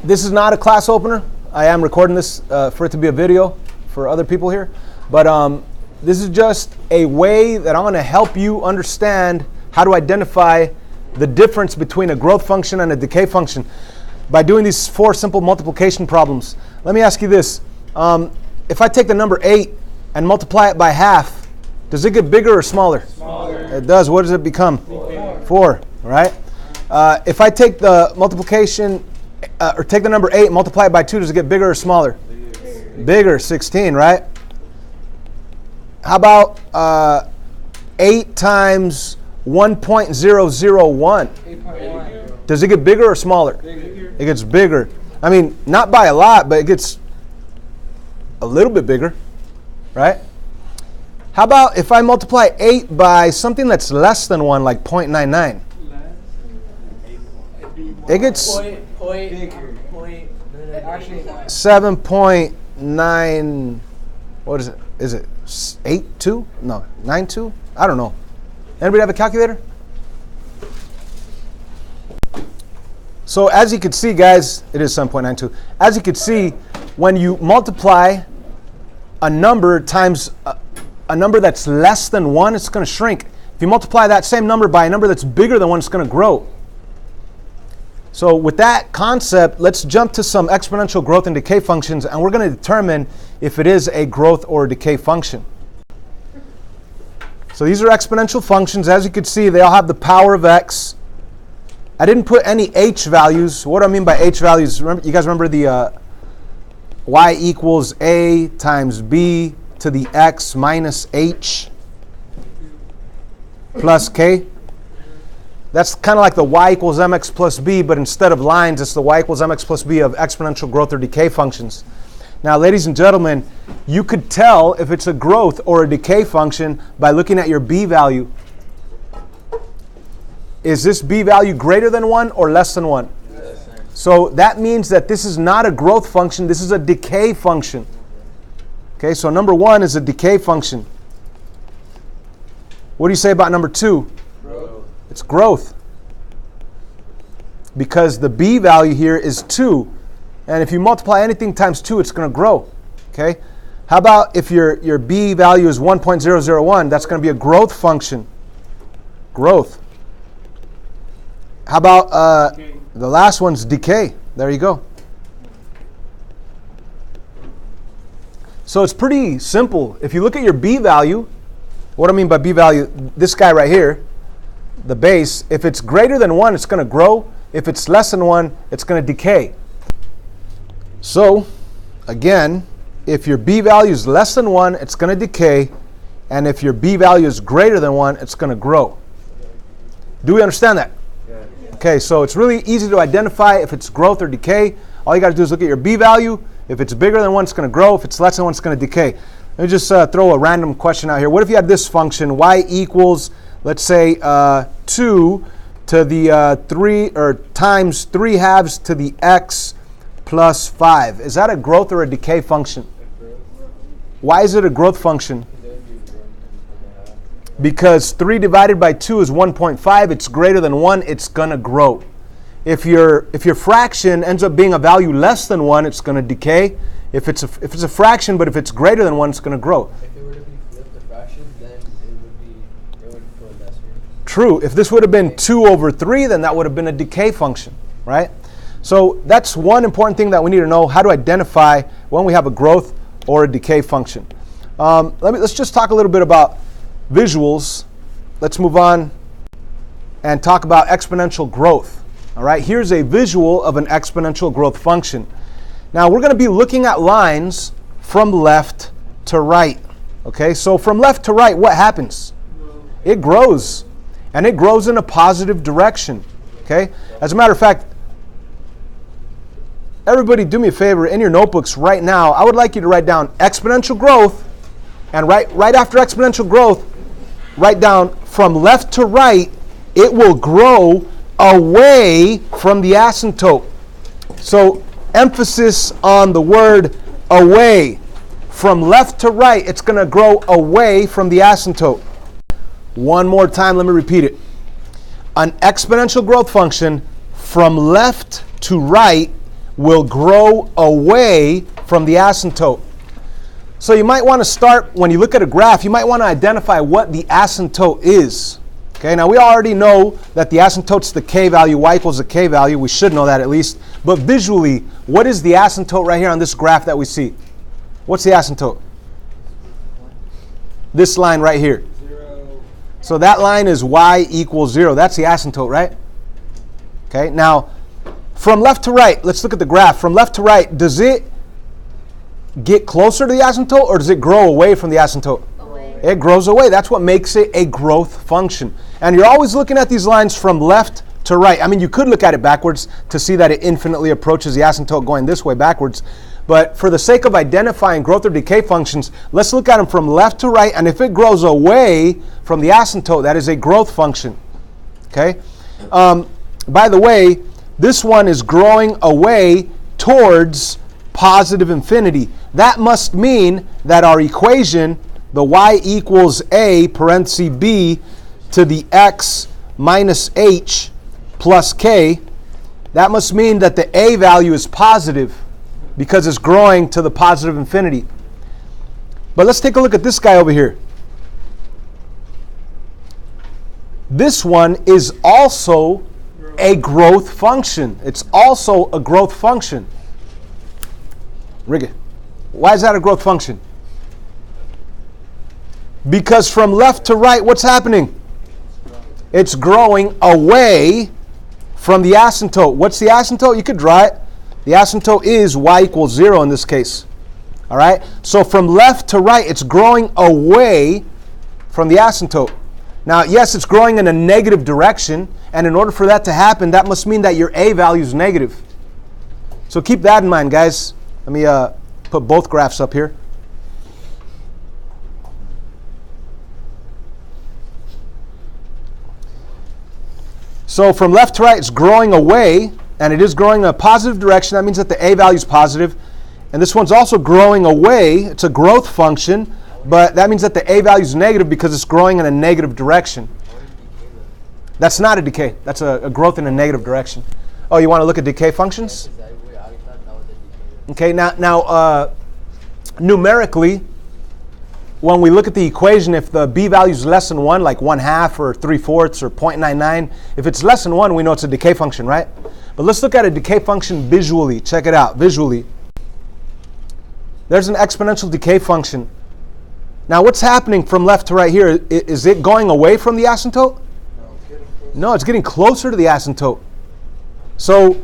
This is not a class opener. I am recording this for it to be a video for other people here. But this is just a way that I'm going to help you understand how to identify the difference between a growth function and a decay function by doing these 4 simple multiplication problems. Let me ask you this. If I take the number 8 and multiply it by half, does it get bigger or smaller? Smaller. It does. What does it become? 4, right? If I take the multiplication, or take the number 8 and multiply it by 2, does it get bigger or smaller? Bigger, 16, right? How about 8 times 1.001? 8.1. Does it get bigger or smaller? Bigger. It gets bigger. I mean, not by a lot, but it gets a little bit bigger, right? How about if I multiply 8 by something that's less than 1, like 0.99? It gets Bigger. 7.9, what is it? Is it 8.2? No, 9.2? I don't know. Anybody have a calculator? So as you can see, guys, it is 7.92. As you can see, when you multiply a number times a number that's less than 1, it's going to shrink. If you multiply that same number by a number that's bigger than 1, it's going to grow. So with that concept, let's jump to some exponential growth and decay functions, and we're going to determine if it is a growth or a decay function. So these are exponential functions. As you can see, they all have the power of x. I didn't put any h values. What do I mean by h values? Remember, you guys remember the y equals a times b to the x minus h plus k? That's kind of like the y equals mx plus b, but instead of lines, it's the y equals mx plus b of exponential growth or decay functions. Now, ladies and gentlemen, you could tell if it's a growth or a decay function by looking at your b value. Is this b value greater than 1 or less than 1? Yes. So that means that this is not a growth function, this is a decay function. Okay, so number 1 is a decay function. What do you say about number 2? Growth. It's growth. Because the b value here is 2. And if you multiply anything times 2, it's going to grow. Okay? How about if your b value is 1.001? That's going to be a growth function. Growth. How about the last one's decay? There you go. So it's pretty simple. If you look at your b value, what I mean by b value, this guy right here, the base, if it's greater than 1, it's going to grow. If it's less than 1, it's going to decay. So, again, if your b value is less than 1, it's going to decay. And if your b value is greater than 1, it's going to grow. Do we understand that? Okay, so it's really easy to identify if it's growth or decay. All you got to do is look at your b value. If it's bigger than 1, it's going to grow. If it's less than 1, it's going to decay. Let me just throw a random question out here. What if you had this function, y equals, let's say, 2 to the 3, or times 3 halves to the x plus 5. Is that a growth or a decay function? Why is it a growth function? Because 3 divided by 2 is 1.5. It's greater than 1. It's going to grow. If your fraction ends up being a value less than 1, it's going to decay. If it's a fraction, but if it's greater than 1, it's going to grow. If it were to be flipped the fraction, then it would go lesser. True. If this would have been 2 over 3, then that would have been a decay function, right? So that's one important thing that we need to know, how to identify when we have a growth or a decay function. Let's just talk a little bit about visuals. Let's move on and talk about exponential growth. All right, here's a visual of an exponential growth function. Now we're going to be looking at lines from left to right. Okay, so from left to right, what happens? It grows, and it grows in a positive direction. Okay, as a matter of fact, everybody do me a favor, in your notebooks right now, I would like you to write down exponential growth, and right after exponential growth, write down from left to right, it will grow away from the asymptote. So emphasis on the word away. From left to right, it's going to grow away from the asymptote. One more time, let me repeat it. An exponential growth function from left to right will grow away from the asymptote. So you might want to start, when you look at a graph, you might want to identify what the asymptote is. Okay, now we already know that the asymptote's the k value, y equals the k value. We should know that at least. But visually, what is the asymptote right here on this graph that we see? What's the asymptote? This line right here. 0. So that line is y equals 0. That's the asymptote, right? Okay, now from left to right, let's look at the graph. From left to right, does it get closer to the asymptote or does it grow away from the asymptote? Away. It grows away. That's what makes it a growth function. And you're always looking at these lines from left to right. I mean, you could look at it backwards to see that it infinitely approaches the asymptote going this way backwards. But for the sake of identifying growth or decay functions, let's look at them from left to right. And if it grows away from the asymptote, that is a growth function. Okay? By the way, this one is growing away towards positive infinity. That must mean that our equation, the y equals a parenthesis b to the x minus h plus k, that must mean that the a value is positive because it's growing to the positive infinity. But let's take a look at this guy over here. This one is also a growth function. It's also a growth function. Riggy, why is that a growth function? Because from left to right, what's happening? It's growing away from the asymptote. What's the asymptote? You could draw it. The asymptote is y equals 0 in this case. All right? So from left to right, it's growing away from the asymptote. Now, yes, it's growing in a negative direction, and in order for that to happen, that must mean that your a value is negative. So keep that in mind, guys. Let me put both graphs up here. So from left to right, it's growing away, and it is growing in a positive direction. That means that the a value is positive. And this one's also growing away. It's a growth function, but that means that the a value is negative because it's growing in a negative direction. That's not a decay. That's a growth in a negative direction. Oh, you want to look at decay functions? Okay, now numerically, when we look at the equation, if the b value is less than 1, like 1/2 or 3/4 or 0.99, if it's less than 1, we know it's a decay function, right? But let's look at a decay function visually. Check it out, visually. There's an exponential decay function. Now, what's happening from left to right here? Is it going away from the asymptote? No, it's getting closer to the asymptote. So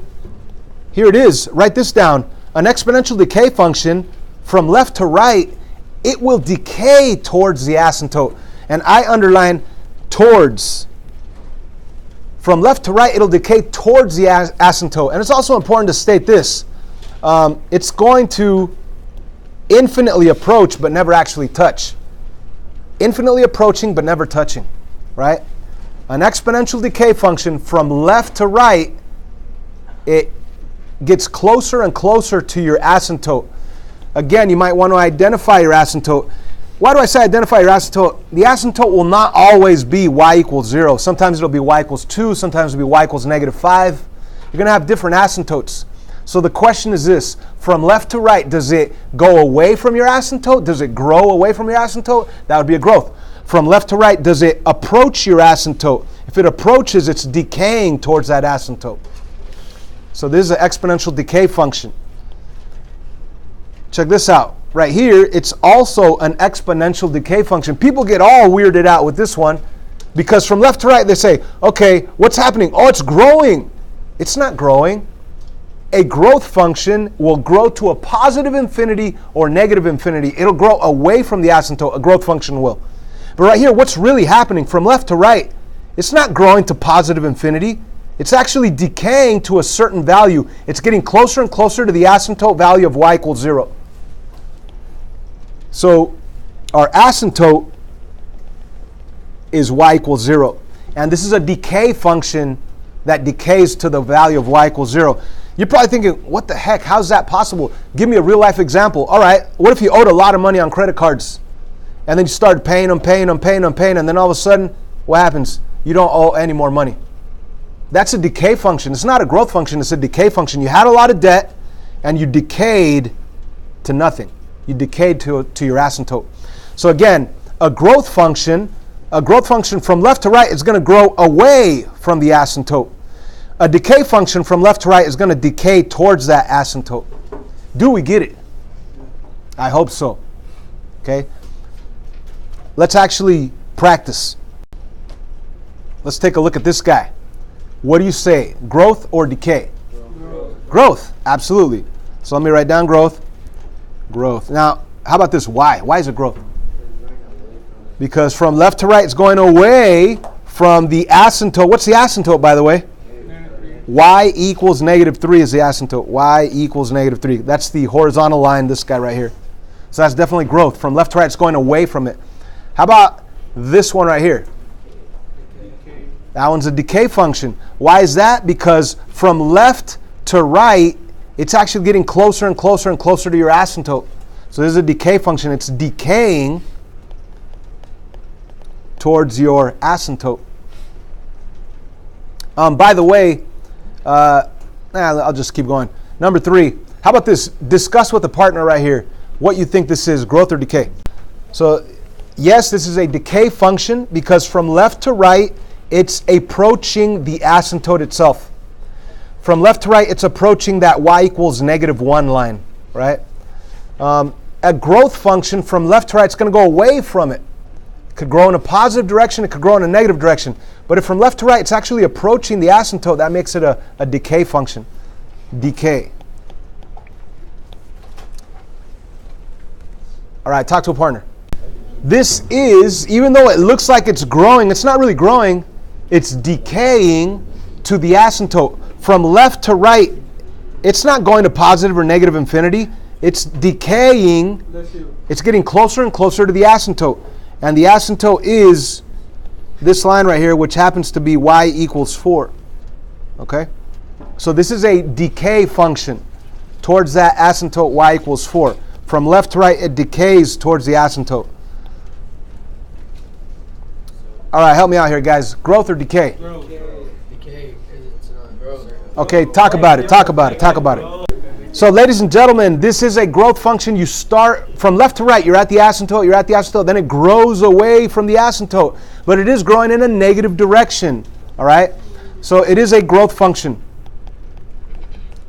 here it is. Write this down. An exponential decay function from left to right, it will decay towards the asymptote. And I underline towards. From left to right, it'll decay towards the asymptote. And it's also important to state this. It's going to infinitely approach but never actually touch. Infinitely approaching but never touching, right? An exponential decay function from left to right, it gets closer and closer to your asymptote. Again, you might want to identify your asymptote. Why do I say identify your asymptote? The asymptote will not always be y equals 0. Sometimes it'll be y equals 2. Sometimes it'll be y equals -5. You're going to have different asymptotes. So the question is this. From left to right, does it go away from your asymptote? Does it grow away from your asymptote? That would be a growth. From left to right, does it approach your asymptote? If it approaches, it's decaying towards that asymptote. So this is an exponential decay function. Check this out. Right here, it's also an exponential decay function. People get all weirded out with this one because from left to right, they say, okay, what's happening? Oh, it's growing. It's not growing. A growth function will grow to a positive infinity or negative infinity. It'll grow away from the asymptote. A growth function will. But right here, what's really happening from left to right? It's not growing to positive infinity. It's actually decaying to a certain value. It's getting closer and closer to the asymptote value of y equals 0. So our asymptote is y equals 0. And this is a decay function that decays to the value of y equals 0. You're probably thinking, what the heck? How's that possible? Give me a real life example. All right, what if you owed a lot of money on credit cards? And then you started paying them, and then all of a sudden, what happens? You don't owe any more money. That's a decay function. It's not a growth function, it's a decay function. You had a lot of debt, and you decayed to nothing. You decayed to your asymptote. So again, a growth function from left to right is going to grow away from the asymptote. A decay function from left to right is going to decay towards that asymptote. Do we get it? I hope so. Okay? Let's actually practice. Let's take a look at this guy. What do you say? Growth or decay? Growth, absolutely. So let me write down growth. Growth. Now, how about this? Why? Why is it growth? Because from left to right, it's going away from the asymptote. What's the asymptote, by the way? Y equals -3 is the asymptote. Y equals -3. That's the horizontal line, this guy right here. So that's definitely growth. From left to right, it's going away from it. How about this one right here? That one's a decay function. Why is that? Because from left to right, it's actually getting closer and closer and closer to your asymptote. So this is a decay function. It's decaying towards your asymptote. By the way, I'll just keep going. Number 3, how about this? Discuss with the partner right here what you think this is, growth or decay. So yes, this is a decay function because from left to right, it's approaching the asymptote itself. From left to right, it's approaching that y equals -1 line, right? A growth function from left to right, it's going to go away from it. It could grow in a positive direction, it could grow in a negative direction. But if from left to right, it's actually approaching the asymptote, that makes it a decay function. Decay. All right, talk to a partner. This is, even though it looks like it's growing, it's not really growing. It's decaying to the asymptote. From left to right, it's not going to positive or negative infinity. It's decaying. It's getting closer and closer to the asymptote. And the asymptote is this line right here, which happens to be y equals 4. Okay? So this is a decay function towards that asymptote y equals 4. From left to right, it decays towards the asymptote. All right, help me out here, guys. Growth or decay? Growth. Decay, because it's not growth. Okay, talk about it. So, ladies and gentlemen, this is a growth function. You start from left to right. You're at the asymptote, then it grows away from the asymptote. But it is growing in a negative direction, all right? So it is a growth function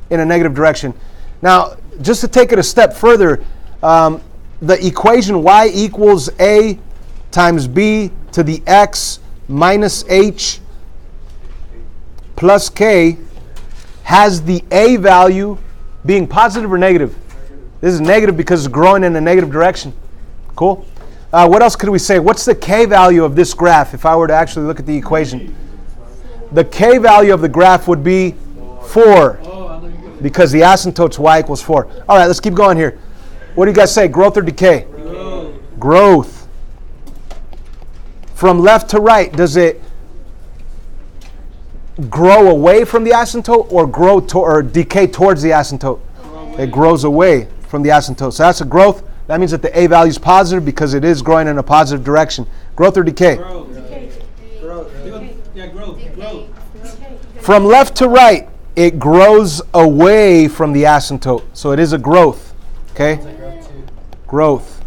in a negative direction. Now, just to take it a step further, the equation y equals a times b to the x minus h plus k has the a value being positive or negative? This is negative because it's growing in a negative direction. Cool. What else could we say? What's the k value of this graph if I were to actually look at the equation? The k value of the graph would be 4 because the asymptote's y equals 4. All right, let's keep going here. What do you guys say, growth or decay? Growth. From left to right, does it grow away from the asymptote or or decay towards the asymptote? It grows away from the asymptote. So that's a growth. That means that the a value is positive because it is growing in a positive direction. Growth or decay? Growth. Yeah, growth. From left to right, it grows away from the asymptote. So it is a growth. Okay? Growth.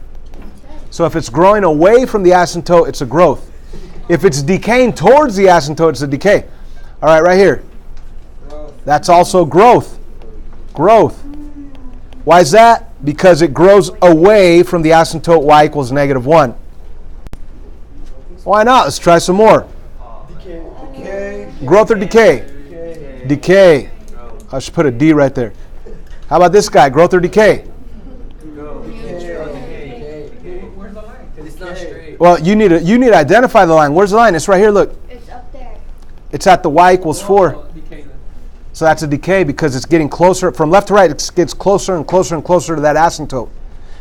So if it's growing away from the asymptote, it's a growth. If it's decaying towards the asymptote, it's a decay. All right, right here. That's also growth. Growth. Why is that? Because it grows away from the asymptote y equals -1. Why not? Let's try some more. Decay. Growth or decay? Decay. I should put a D right there. How about this guy? Growth or decay? Where's the line? It's not straight. Well, you need to identify the line. Where's the line? It's right here. Look. It's up there. It's at the y equals 4. So that's a decay because it's getting closer. From left to right, it gets closer and closer and closer to that asymptote.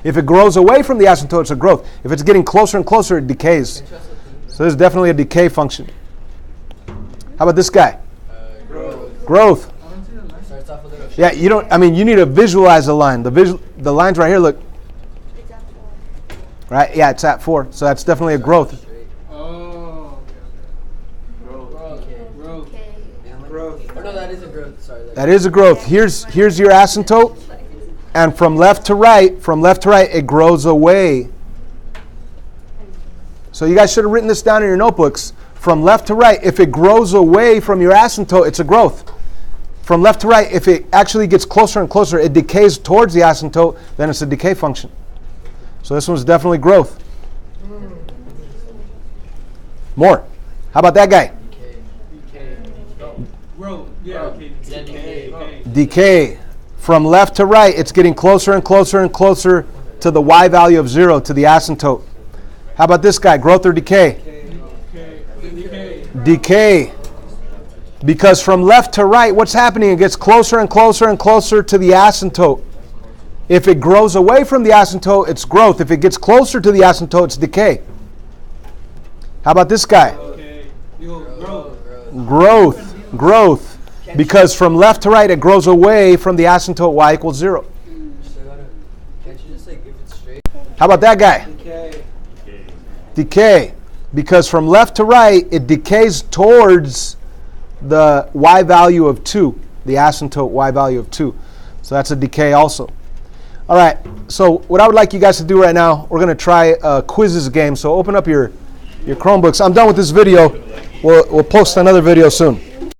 If it grows away from the asymptote, it's a growth. If it's getting closer and closer, it decays. So this is definitely a decay function. How about this guy? Growth. Starts off a little Yeah, you don't. I mean, you need to visualize the line. The line's right here. Look. It's at 4. Right? Yeah, it's at 4. So that's definitely a growth. Oh, Okay. Growth. Oh, no, that is a growth. Sorry. That is a growth. Here's your asymptote. And from left to right, it grows away. So you guys should have written this down in your notebooks. From left to right, if it grows away from your asymptote, it's a growth. From left to right, if it actually gets closer and closer, it decays towards the asymptote, then it's a decay function. So this one's definitely growth. More. How about that guy? Growth. Yeah. Okay. Decay. Decay. From left to right, it's getting closer and closer and closer to the y value of 0, to the asymptote. How about this guy? Growth or decay? Decay. Decay. Because from left to right, what's happening? It gets closer and closer and closer to the asymptote. If it grows away from the asymptote, it's growth. If it gets closer to the asymptote, it's decay. How about this guy? Okay. Growth. Growth. Because from left to right, it grows away from the asymptote y equals 0. Can't you just, like, if it's straight? How about that guy? Decay. Because from left to right, it decays towards the y value of 2, the asymptote y value of 2. So that's a decay also. All right, so what I would like you guys to do right now, we're going to try a quizzes game. So open up your Chromebooks. I'm done with this video. We'll post another video soon.